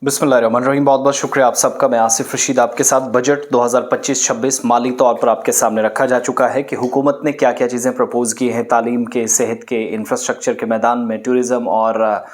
बिस्मिल्लाहिर्रहमानिर्रहीम। बहुत बहुत शुक्रिया आप सबका। मैं आसिफ रशीद आपके साथ। बजट 2025-26 माली तौर पर आपके सामने रखा जा चुका है कि हुकूमत ने क्या क्या चीज़ें प्रपोज़ की हैं तालीम के, सेहत के, इंफ्रास्ट्रक्चर के मैदान में, टूरिज़म और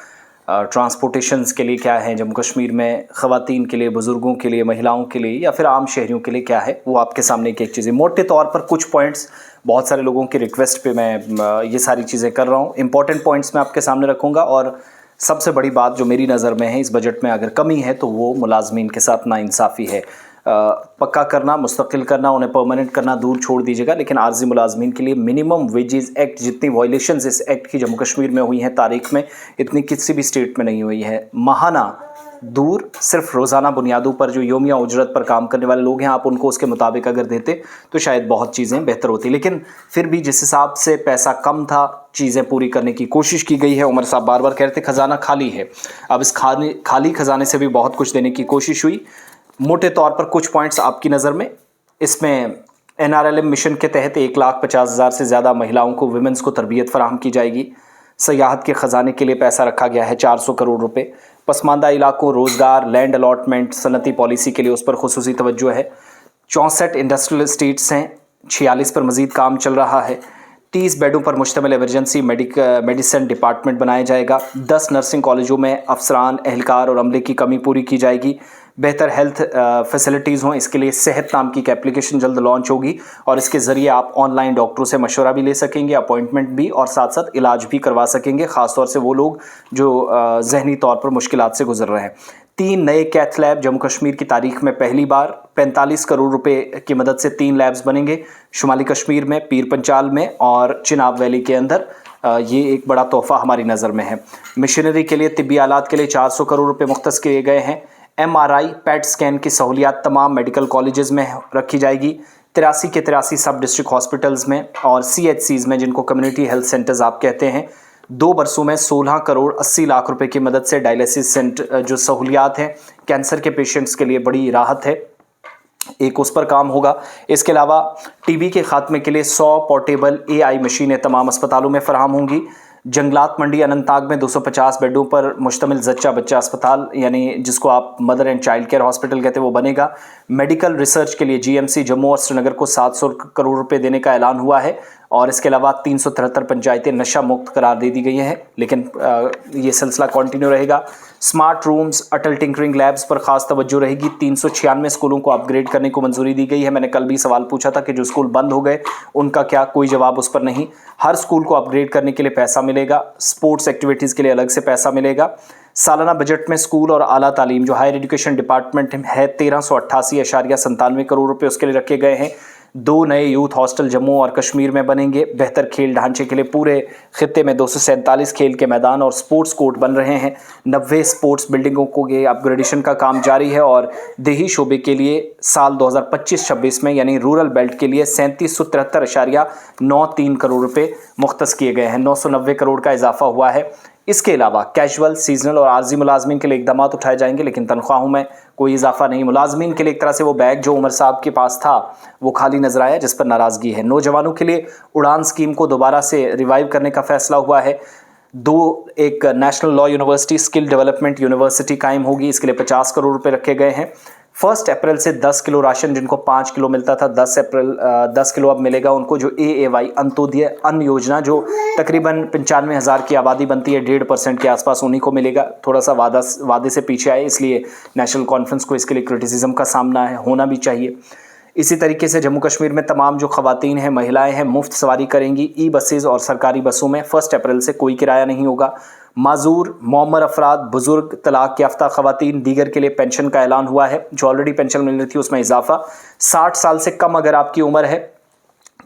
ट्रांसपोर्टेशंस के लिए क्या है, जम्मू कश्मीर में ख़वातीन के लिए, बुज़ुर्गों के लिए, महिलाओं के लिए या फिर आम शहरियों के लिए क्या है, वो आपके सामने एक एक चीज़ें मोटे तौर पर कुछ पॉइंट्स, बहुत सारे लोगों की रिक्वेस्ट पे मैं ये सारी चीज़ें कर रहा हूँ। इंपॉर्टेंट पॉइंट्स मैं आपके सामने रखूँगा और सबसे बड़ी बात जो मेरी नज़र में है इस बजट में अगर कमी है तो वो मुलाजमीन के साथ नाइंसाफ़ी है। पक्का करना, मुस्तकिल करना, उन्हें परमानेंट करना दूर छोड़ दीजिएगा, लेकिन आर्जी मुलाजमीन के लिए मिनिमम वेजेस एक्ट, जितनी वायलेशंस इस एक्ट की जम्मू कश्मीर में हुई हैं तारीख में, इतनी किसी भी स्टेट में नहीं हुई है। माहाना दूर, सिर्फ रोज़ाना बुनियादों पर जो योमिया उजरत पर काम करने वाले लोग हैं, आप उनको उसके मुताबिक अगर देते तो शायद बहुत चीज़ें बेहतर होती। लेकिन फिर भी जिस हिसाब से पैसा कम था, चीज़ें पूरी करने की कोशिश की गई है। उमर साहब बार बार कह रहे थे खजाना खाली है, अब इस खाली खजाने से भी बहुत कुछ देने की कोशिश हुई। मोटे तौर पर कुछ पॉइंट्स आपकी नज़र में, इसमें NRLM मिशन के तहत 1,50,000 से ज़्यादा महिलाओं को, विमेंस को तरबियत फराहम की जाएगी। सयाहत के ख़जाने के लिए पैसा रखा गया है 400 करोड़ रुपए। पसमानदा इलाकों, रोज़गार, लैंड अलॉटमेंट, सनती पॉलिसी के लिए उस पर खुसूसी तवज्जो है। 64 इंडस्ट्रियल स्टेट्स हैं, 46 पर मज़ीद काम चल रहा है। 30 बेडों पर मुश्तमिल एमरजेंसी मेडिसिन डिपार्टमेंट बनाया जाएगा। 10 नर्सिंग कॉलेजों में अफसरान, एहलकार और अमले की कमी पूरी की जाएगी। बेहतर हेल्थ फैसिलिटीज़ हों, इसके लिए सेहत नाम की एक एप्लीकेशन जल्द लॉन्च होगी और इसके ज़रिए आप ऑनलाइन डॉक्टरों से मशवरा भी ले सकेंगे, अपॉइंटमेंट भी, और साथ साथ इलाज भी करवा सकेंगे, ख़ासतौर से वो लोग जो जहनी तौर पर मुश्किलात से गुजर रहे हैं। 3 नए कैथ लैब जम्मू कश्मीर की तारीख में पहली बार 45 करोड़ रुपए की मदद से 3 लैब्स बनेंगे शुमाली कश्मीर में, पीर पंचाल में और चिनाब वैली के अंदर। ये एक बड़ा तोहफ़ा हमारी नज़र में है। मशीनरी के लिए, तिब्बी आलात के लिए 400 करोड़ रुपए मुख्तस किए गए हैं। MRI, पैट स्कैन की सहूलियात तमाम मेडिकल कॉलेजेस में रखी जाएगी, 83 के 83 सब डिस्ट्रिक्ट हॉस्पिटल्स में और CHCs में, जिनको कम्युनिटी हेल्थ सेंटर्स आप कहते हैं। 2 बरसों में 16 करोड़ 80 लाख रुपए की मदद से डायलिसिस सेंटर जो सहूलियात हैं कैंसर के पेशेंट्स के लिए, बड़ी राहत है, एक उस पर काम होगा। इसके अलावा TB के खात्मे के लिए 100 पोर्टेबल AI मशीनें तमाम अस्पतालों में फराहम होंगी। जंगलात मंडी अनंतनाग में 250 बेडों पर मुश्तमिल जच्चा बच्चा अस्पताल, यानी जिसको आप mother and child care hospital कहते हैं, वो बनेगा। मेडिकल रिसर्च के लिए GMC जम्मू और श्रीनगर को 700 करोड़ रुपए देने का ऐलान हुआ है और इसके अलावा 373 पंचायतें नशा मुक्त करार दे दी गई हैं, लेकिन ये सिलसिला कंटिन्यू रहेगा। स्मार्ट रूम्स, अटल टिंकरिंग लैब्स पर खास तवज्जो रहेगी। 396 स्कूलों को अपग्रेड करने को मंजूरी दी गई है। मैंने कल भी सवाल पूछा था कि जो स्कूल बंद हो गए उनका क्या, कोई जवाब उस पर नहीं। हर स्कूल को अपग्रेड करने के लिए पैसा मिलेगा। स्पोर्ट्स एक्टिविटीज़ के लिए अलग से पैसा मिलेगा। सालाना बजट में स्कूल और आला तालीम जो हायर एजुकेशन डिपार्टमेंट है 1388.97 करोड़ रुपए उसके लिए रखे गए हैं। 2 नए यूथ हॉस्टल जम्मू और कश्मीर में बनेंगे। बेहतर खेल ढांचे के लिए पूरे खित्ते में 247 खेल के मैदान और स्पोर्ट्स कोर्ट बन रहे हैं। 90 स्पोर्ट्स बिल्डिंगों को ये अपग्रेडेशन का काम जारी है और देही शोबे के लिए साल 2025-26 में, यानी रूरल बेल्ट के लिए 3773.93 करोड़ रुपए मुख्तस किए गए हैं। 990 करोड़ का इजाफा हुआ है। इसके अलावा कैजुअल, सीजनल और आर्जी मुलाजमीन के लिए इकदाम उठाए जाएंगे, लेकिन तनख्वाहों में कोई इजाफा नहीं। मुलाजमीन के लिए एक तरह से वो बैग जो उमर साहब के पास था वो खाली नजर आया, जिस पर नाराज़गी है। नौजवानों के लिए उड़ान स्कीम को दोबारा से रिवाइव करने का फैसला हुआ है। एक national law university, skill development university कायम होगी, इसके लिए 50 करोड़ रुपए रखे गए हैं। 1 अप्रैल से 10 किलो राशन, जिनको 5 किलो मिलता था, 10 किलो अब मिलेगा उनको। जो AAY अंत्योदय अन्न योजना, जो तकरीबन 95,000 की आबादी बनती है, 1.5% के आसपास उन्हीं को मिलेगा। थोड़ा सा वादे से पीछे आए, इसलिए नेशनल कॉन्फ्रेंस को इसके लिए क्रिटिसिज्म का सामना है, होना भी चाहिए। इसी तरीके से जम्मू कश्मीर में तमाम जो ख़वातीन हैं, महिलाएं हैं, मुफ्त सवारी करेंगी ई-बसेज़ और सरकारी बसों में। 1 अप्रैल से कोई किराया नहीं होगा। माजूर, मौमर अफराद, बुजुर्ग, तलाक याफ्ता ख़वातीन, दीगर के लिए पेंशन का ऐलान हुआ है। जो ऑलरेडी पेंशन मिल रही थी उसमें इजाफा। 60 साल से कम अगर आपकी उम्र है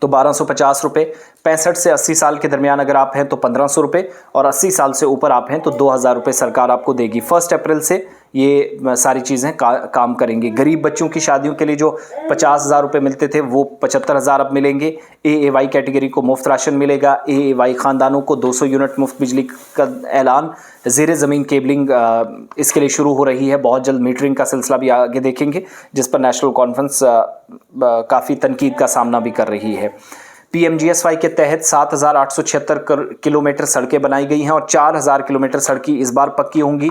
तो 1250 रुपये, 65 से 80 साल के दरमियान अगर आप हैं तो 1500 रुपये और 80 साल से ऊपर आप हैं तो 2000 रुपये सरकार आपको देगी। 1 अप्रैल से ये सारी चीज़ें काम करेंगी। गरीब बच्चों की शादियों के लिए जो 50,000 रुपये मिलते थे वो 75,000 अब मिलेंगे। AAY कैटेगरी को मुफ्त राशन मिलेगा। AAY ख़ानदानों को 200 यूनिट मुफ्त बिजली का ऐलान। ज़ेर ज़मीन केबलिंग इसके लिए शुरू हो रही है। बहुत जल्द मीटरिंग का सिलसिला भी आगे देखेंगे, जिस पर नेशनल कॉन्फ्रेंस काफ़ी तनकीद का सामना भी कर रही है। PMGSY के तहत 7,876 किलोमीटर सड़कें बनाई गई हैं और 4,000 किलोमीटर सड़कें इस बार पक्की होंगी।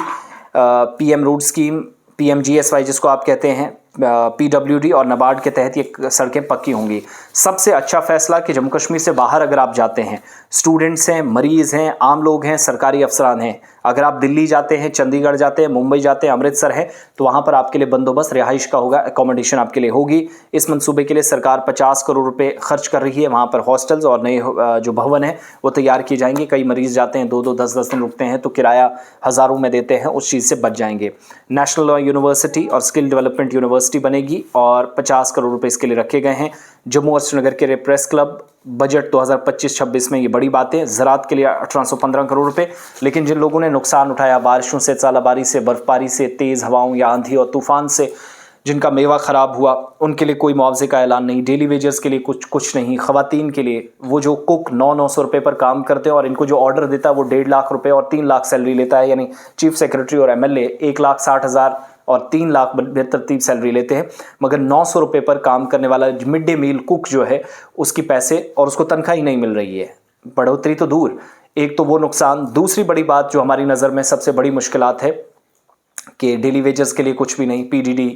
PM रोड स्कीम, PMGSY जिसको आप कहते हैं, PWD और नाबार्ड के तहत ये सड़कें पक्की होंगी। सबसे अच्छा फैसला कि जम्मू कश्मीर से बाहर अगर आप जाते हैं, स्टूडेंट्स हैं, मरीज़ हैं, आम लोग हैं, सरकारी अफसरान हैं, अगर आप दिल्ली जाते हैं, चंडीगढ़ जाते हैं, मुंबई जाते हैं, अमृतसर है, तो वहाँ पर आपके लिए बंदोबस्त रिहाइश का होगा, एकोमोडेशन आपके लिए होगी। इस मंसूबे के लिए सरकार 50 करोड़ रुपए खर्च कर रही है। वहाँ पर हॉस्टल्स और नए जो भवन हैं वो तैयार किए जाएंगे। कई मरीज़ जाते हैं 2-2, 10-10 दिन रुकते हैं तो किराया हज़ारों में देते हैं, उस चीज़ से बच जाएंगे। नेशनल लॉ यूनिवर्सिटी और स्किल डेवलपमेंट यूनिवर्सिटी बनेगी और 50 करोड़ रुपए इसके लिए रखे गए हैं। जम्मू और श्रीनगर के लिए प्रेस क्लब, बजट 2025-26 में ये बड़ी बात है। ज़राअत के लिए 1815 करोड़ रुपए। लेकिन जिन लोगों ने नुकसान उठाया बारिशों से, ज़ालाबारी से, बर्फबारी से, तेज़ हवाओं या आंधी और तूफान से, जिनका मेवा ख़राब हुआ, उनके लिए कोई मुआवजे का ऐलान नहीं। डेली वेजर्स के लिए कुछ नहीं। ख़वातीन के लिए, वो जो कुक 900 रुपये पर काम करते हैं और इनको जो ऑर्डर देता है वो 1.5 लाख रुपये और 3 लाख सैलरी लेता है, यानी चीफ सेक्रेटरी और MLA 1,60,000 और 3 लाख बेतरतीब सैलरी लेते हैं। मगर 900 रुपये पर काम करने वाला मिड डे मील कुक जो है उसकी पैसे और उसको तनख्वाह ही नहीं मिल रही है। बढ़ोतरी तो दूर, एक तो वो नुकसान। दूसरी बड़ी बात जो हमारी नज़र में सबसे बड़ी मुश्किलात है कि डेली वेजर्स के लिए कुछ भी नहीं। PDD,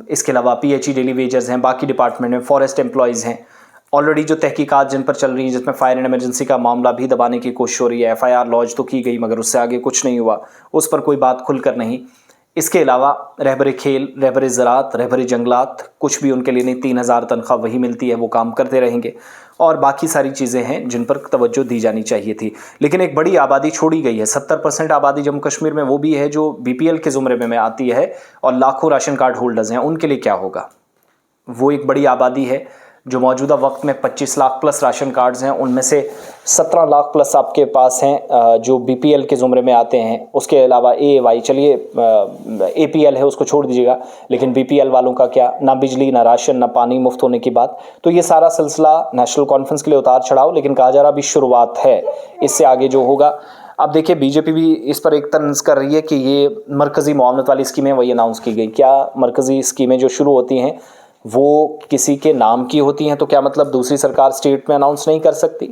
इसके अलावा PHE डेली वेजर्स हैं, बाकी डिपार्टमेंट में फॉरेस्ट एम्प्लॉयज़ हैं। ऑलरेडी जो तहकीकात जिन पर चल रही हैं, जिसमें फायर एंड इमरजेंसी का मामला भी दबाने की कोशिश हो रही है, FIR लॉन्च तो की गई मगर उससे आगे कुछ नहीं हुआ, उस पर कोई बात खुलकर नहीं। इसके अलावा रहबरे खेल, रहबरे ज़राअत, रहबरे जंगलात, कुछ भी उनके लिए नहीं। 3,000 तनख्वाह वही मिलती है, वो काम करते रहेंगे। और बाकी सारी चीज़ें हैं जिन पर तवज्जो दी जानी चाहिए थी। लेकिन एक बड़ी आबादी छोड़ी गई है। 70% आबादी जम्मू कश्मीर में वो भी है जो BPL के ज़ुमरे में आती है और लाखों राशन कार्ड होल्डर्स हैं। उनके लिए क्या होगा? वो एक बड़ी आबादी है जो मौजूदा वक्त में 25 लाख प्लस राशन कार्ड्स हैं, उनमें से 17 लाख प्लस आपके पास हैं जो BPL के ज़ुमरे में आते हैं। उसके अलावा AAY, चलिए APL है उसको छोड़ दीजिएगा, लेकिन BPL वालों का क्या? ना बिजली, ना राशन, ना पानी मुफ्त होने की बात। तो ये सारा सिलसिला नेशनल कॉन्फ्रेंस के लिए उतार चढ़ाओ, लेकिन कहा जा रहा अभी शुरुआत है, इससे आगे जो होगा। अब देखिए BJP भी इस पर एक तंज कर रही है कि ये मरकज़ी मुआवनत वाली स्कीमें वही अनाउंस की गई। क्या मरकज़ी स्कीमें जो शुरू होती हैं वो किसी के नाम की होती हैं, तो क्या मतलब दूसरी सरकार स्टेट में अनाउंस नहीं कर सकती?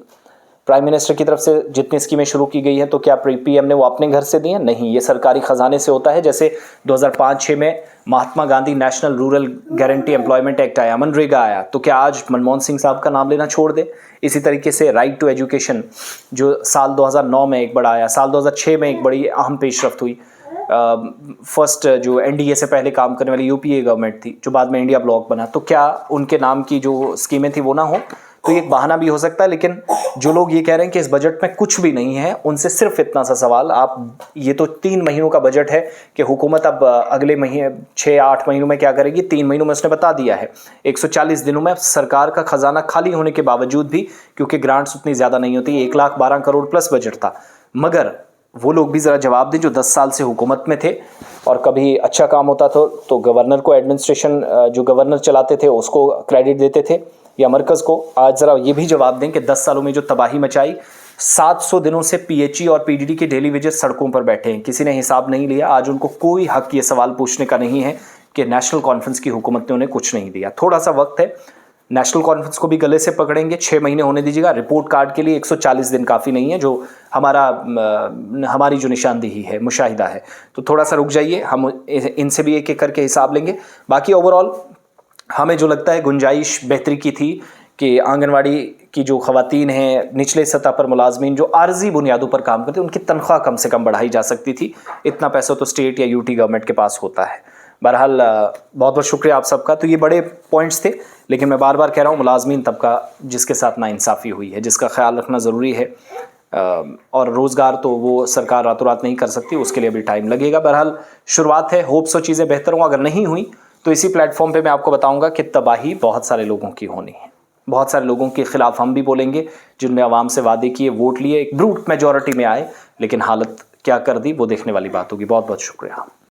प्राइम मिनिस्टर की तरफ से जितनी स्कीमें शुरू की गई हैं तो क्या PM ने वो अपने घर से दी हैं? नहीं, ये सरकारी ख़जाने से होता है। जैसे 2005-06 में Mahatma Gandhi national rural guarantee employment act आया, मनरेगा आया, तो क्या आज मनमोहन सिंह साहब का नाम लेना छोड़ दे? इसी तरीके से राइट टू एजुकेशन जो साल 2009 में एक बड़ा आया, साल 2006 में एक बड़ी अहम पेशरफ्त हुई। फर्स्ट जो NDA से पहले काम करने वाली UPA गवर्नमेंट थी जो बाद में इंडिया ब्लॉक बना, तो क्या उनके नाम की जो स्कीमें थी वो ना हो? तो ये एक बहाना भी हो सकता है। लेकिन जो लोग ये कह रहे हैं कि इस बजट में कुछ भी नहीं है, उनसे सिर्फ इतना सा सवाल, आप ये तो 3 महीनों का बजट है कि हुकूमत अब अगले महीने 6-8 महीनों में क्या करेगी, 3 महीनों में उसने बता दिया है। 140 दिनों में सरकार का खजाना खाली होने के बावजूद भी, क्योंकि ग्रांट्स उतनी ज़्यादा नहीं होती, 1,12 करोड़ प्लस बजट था, मगर वो लोग भी ज़रा जवाब दें जो 10 साल से हुकूमत में थे और कभी अच्छा काम होता था तो गवर्नर को, एडमिनिस्ट्रेशन जो गवर्नर चलाते थे उसको क्रेडिट देते थे या मरकज़ को। आज ज़रा ये भी जवाब दें कि 10 सालों में जो तबाही मचाई, 700 दिनों से PHE और PDD के डेली वेजेस सड़कों पर बैठे हैं, किसी ने हिसाब नहीं लिया। आज उनको कोई हक ये सवाल पूछने का नहीं है कि नेशनल कॉन्फ्रेंस की हुकूमत ने उन्हें कुछ नहीं दिया। थोड़ा सा वक्त है, नेशनल कॉन्फ्रेंस को भी गले से पकड़ेंगे, 6 महीने होने दीजिएगा। रिपोर्ट कार्ड के लिए 140 दिन काफ़ी नहीं है, जो हमारी जो निशानदेही है, मुशाहिदा है। तो थोड़ा सा रुक जाइए, हम इनसे भी एक एक करके हिसाब लेंगे। बाकी ओवरऑल हमें जो लगता है गुंजाइश बेहतरी की थी कि आंगनवाड़ी की जो ख़वातीन हैं, निचले सतह पर मुलाजमीन जो आर्जी बुनियादों पर काम करते हैं, उनकी तनख्वाह कम से कम बढ़ाई जा सकती थी। इतना पैसा तो स्टेट या UT गवर्नमेंट के पास होता है। बहरहाल बहुत बहुत शुक्रिया आप सबका। तो ये बड़े पॉइंट्स थे, लेकिन मैं बार बार कह रहा हूँ मुलाजमीन तबका जिसके साथ नाइंसाफ़ी हुई है, जिसका ख्याल रखना ज़रूरी है। और रोज़गार तो वो सरकार रातों रात नहीं कर सकती, उसके लिए भी टाइम लगेगा। बहरहाल शुरुआत है, होप सो चीज़ें बेहतर हों। अगर नहीं हुई तो इसी प्लेटफॉर्म पे मैं आपको बताऊंगा कि तबाही बहुत सारे लोगों की होनी है, बहुत सारे लोगों के खिलाफ हम भी बोलेंगे जिनने आवाम से वादे किए, वोट लिए, एक ब्रूट मेजॉरिटी में आए, लेकिन हालत क्या कर दी वो देखने वाली बात होगी। बहुत बहुत शुक्रिया।